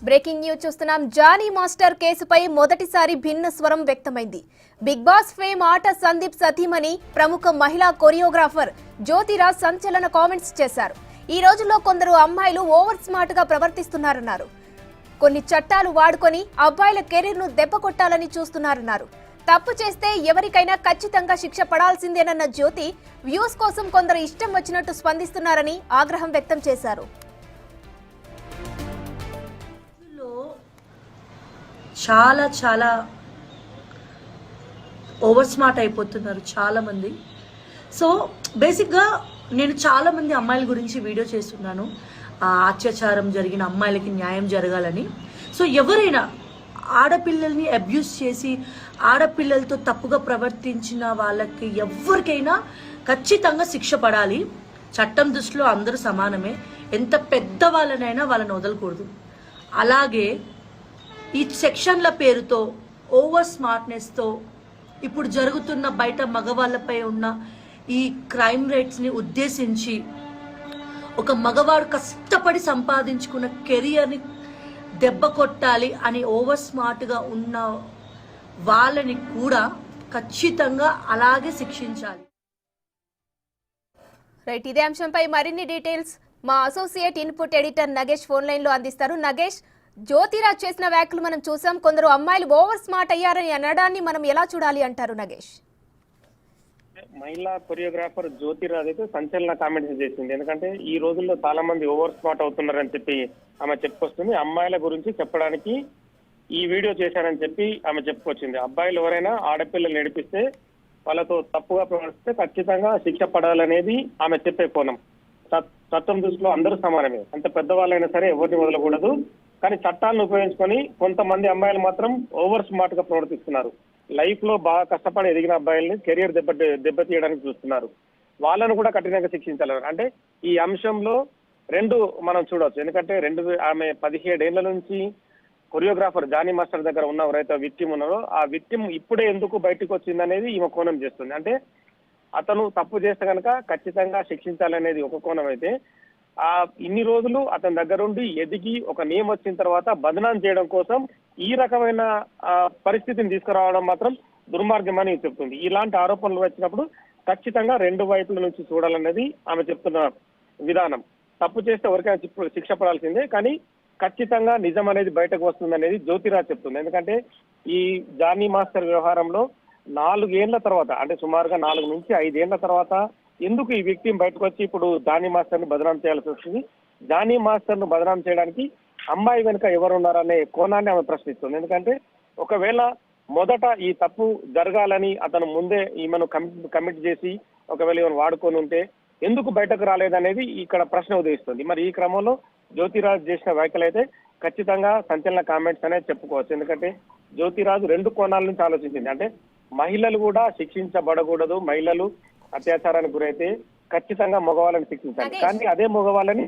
Breaking news చూస్తున్నాం. Johnny master కేసుపై మొదటిసారి భిన్న స్వరం వ్యక్తమైంది. బిగ్ బాస్ ఫేమ్ ఆట సందీప్ సతీమణి ప్రముఖ మహిళా కొరియోగ్రాఫర్ జ్యోతిరాజ్ సంచలన కామెంట్స్ చేశారు. ఈ రోజుల్లో కొందరు అమ్మాయిలు ఓవర్ స్మార్ట్ గా ప్రవర్తిస్తున్నారన్నారు. కొన్ని చట్టాలు వాడుకొని అబ్బాయిల కెరీర్ ను దెబ్బకొట్టాలని చూస్తున్నారన్నారు. తప్పు చేస్తే ఎవరికైనా ఖచ్చితంగా శిక్ష పడాల్సిందేనన్న జ్యోతి వ్యూస్ కోసం కొందరు ఇష్టం వచ్చినట్టు స్పందిస్తున్నారని ఆగ్రహం వ్యక్తం చేశారు. చాలా చాలా ఓవర్ స్మార్ట్ అయిపోతున్నారు చాలా మంది. సో బేసిక్గా నేను చాలా మంది అమ్మాయిల గురించి వీడియో చేస్తున్నాను. అత్యాచారం జరిగిన అమ్మాయిలకి న్యాయం జరగాలని. సో ఎవరైనా ఆడపిల్లల్ని అబ్యూస్ చేసి ఆడపిల్లలతో తప్పుగా ప్రవర్తించిన వాళ్ళకి ఎవరికైనా ఖచ్చితంగా శిక్ష పడాలి. చట్టం దృష్టిలో అందరూ సమానమే. ఎంత పెద్ద వాళ్ళనైనా వాళ్ళని వదలకూడదు. అలాగే ఈ సెక్షన్ల పేరుతో ఓవర్ స్మార్ట్నెస్తో ఇప్పుడు జరుగుతున్న బయట మగవాళ్ళపై ఉన్న ఈ క్రైమ్ రేట్స్ని ఉద్దేశించి ఒక మగవాడు కష్టపడి సంపాదించుకున్న కెరియర్ని దెబ్బ కొట్టాలి అని ఓవర్ స్మార్ట్గా ఉన్న వాళ్ళని కూడా ఖచ్చితంగా అలాగే శిక్షించాలి. రైట్, ఇదే అంశంపై మరిన్ని డీటెయిల్స్ మా associate input editor Nagesh phone line లో అందిస్తారు. నగేష్, జ్యోతిరాజ్ చేసిన వ్యాఖ్యలు మనం చూసాం. కొందరు అమ్మాయిలు ఓవర్ స్మార్ట్ అయ్యారని అనడాన్ని మనం ఎలా చూడాలి అంటారు నగేష్? మహిళా కొరియోగ్రాఫర్ జ్యోతిరాజ్ అయితే సంచలన కామెంట్స్ చేసింది. ఎందుకంటే ఈ రోజుల్లో చాలా మంది ఓవర్ స్మార్ట్ అవుతున్నారని చెప్పి ఆమె చెప్పుకొస్తుంది. అమ్మాయిల గురించి చెప్పడానికి ఈ వీడియో చేశానని చెప్పి ఆమె చెప్పుకొచ్చింది. అబ్బాయిలు ఎవరైనా ఆడపిల్లలు నడిపిస్తే వాళ్ళతో తప్పుగా ప్రవర్తిస్తే ఖచ్చితంగా శిక్ష పడాలనేది ఆమె చెప్పే కోణం. చట్టం దృష్టిలో అందరూ సమానమే. అంత పెద్దవాళ్ళైనా సరే ఎవరిని వదలకూడదు. కానీ చట్టాలను ఉపయోగించుకొని కొంతమంది అమ్మాయిలు మాత్రం ఓవర్ స్మార్ట్ గా ప్రవర్తిస్తున్నారు. లైఫ్ లో బాగా కష్టపడి ఎదిగిన అబ్బాయిల్ని కెరియర్ దెబ్బతీయడానికి చూస్తున్నారు. వాళ్ళను కూడా కఠినంగా శిక్షించాలి. అంటే ఈ అంశంలో రెండు మనం చూడవచ్చు. ఎందుకంటే ఆమె 17 ఏళ్ల నుంచి కొరియోగ్రాఫర్ జానీ మాస్టర్ దగ్గర ఉన్న ఎవరైతే విక్టిమ్ ఉన్నారో ఆ విక్టిమ్ ఇప్పుడే ఎందుకు బయటకు వచ్చిందనేది ఈమె కోణం చేస్తుంది. అంటే అతను తప్పు చేస్తే కనుక ఖచ్చితంగా శిక్షించాలనేది ఒక కోణం అయితే, ఇన్ని రోజులు అతని దగ్గరుండి ఎదిగి ఒక నేమ్ వచ్చిన తర్వాత బదనాం చేయడం కోసం ఈ రకమైన పరిస్థితిని తీసుకురావడం మాత్రం దుర్మార్గం అని చెప్తుంది. ఇలాంటి ఆరోపణలు వచ్చినప్పుడు ఖచ్చితంగా రెండు వైపుల నుంచి చూడాలనేది ఆమె చెప్తున్న విధానం. తప్పు చేస్తే ఎవరికైనా శిక్ష పడాల్సిందే, కానీ ఖచ్చితంగా నిజం అనేది బయటకు వస్తుంది అనేది జ్యోతిరాజ్ చెప్తుంది. ఎందుకంటే ఈ జానీ మాస్టర్ వ్యవహారంలో 4 ఏళ్ల తర్వాత, అంటే సుమారుగా 4 నుంచి 5 ఏళ్ల తర్వాత ఎందుకు ఈ వ్యక్తి బయటకు వచ్చి ఇప్పుడు జానీ మాస్టర్ ను బదనాం చేయాల్సి వస్తుంది? జానీ మాస్టర్ ను బదనాం చేయడానికి అమ్మాయి వెనుక ఎవరున్నారనే కోణాన్ని ఆమె ప్రశ్నిస్తుంది. ఎందుకంటే ఒకవేళ మొదట ఈ తప్పు జరగాలని అతను ముందే ఈమెను కమిట్ చేసి ఒకవేళ ఈమెను వాడుకొని ఉంటే ఎందుకు బయటకు రాలేదనేది ఇక్కడ ప్రశ్న ఉదయిస్తుంది. మరి ఈ క్రమంలో జ్యోతిరాజ్ చేసిన వ్యాఖ్యలు అయితే ఖచ్చితంగా సంచలన కామెంట్స్ అనేది చెప్పుకోవచ్చు. ఎందుకంటే జ్యోతిరాజు 2 కోణాల నుంచి ఆలోచించింది. అంటే మహిళలు కూడా శిక్షించబడకూడదు, మహిళలు అత్యాచారానికి గురైతే ఖచ్చితంగా మగవాళ్ళని శిక్షించాలి. కానీ అదే మగవాళ్ళని